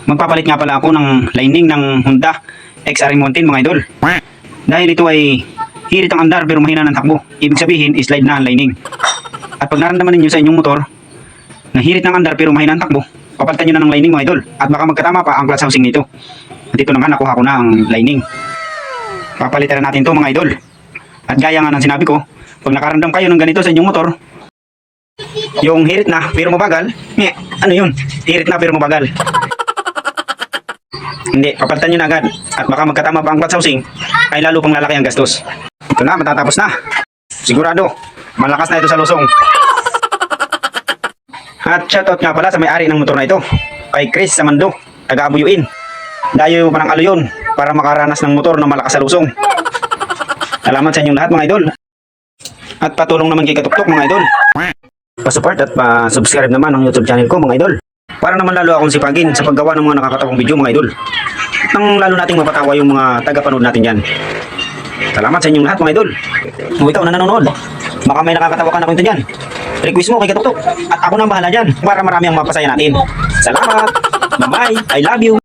Magpapalit nga pala ako ng lining ng Honda XR Mountain mga idol. Dahil ito ay hirit ang andar pero mahina ng takbo. Ibig sabihin, slide na ang lining. At pag naramdaman ninyo sa inyong motor na hirit ng andar pero mahina ang takbo, papalitan nyo na ng lining mga idol. At baka magkatama pa ang clutch housing nito. At ito na nga, nakuha ko na ang lining. Papalitan na natin to mga idol. At gaya nga ng sinabi ko, pag nakaramdam kayo ng ganito sa inyong motor, yung hirit na pero mabagal, ano yun? Hirit na pero mabagal. Hindi, papalitan nyo na agad. At baka magkatama pa ang clutch housing, ay lalo pang lalaki ang gastos. Ito na, matatapos na. Sigurado, malakas na ito sa lusong. At shoutout nga pala sa may-ari ng motor na ito, kay Chris Samando, taga-Abuyuin. Dayo pa ng Aluyon para makaranas ng motor na malakas sa lusong. Salamat sa inyong lahat mga idol. At patulong naman kay Katuktok mga idol. Pa-support at pa-subscribe naman ang YouTube channel ko mga idol. Para naman lalo akong sipagin sa paggawa ng mga nakakatawang video mga idol. Nang lalo nating mapatawa yung mga taga-panood natin dyan. Salamat sa inyong lahat mga idol. Kung ikaw na nanonood, baka may nakakatawa ka na kwento dyan. Request mo kay Katuktok at ako na bahala dyan para marami ang mapasaya natin. Salamat! Bye-bye! I love you!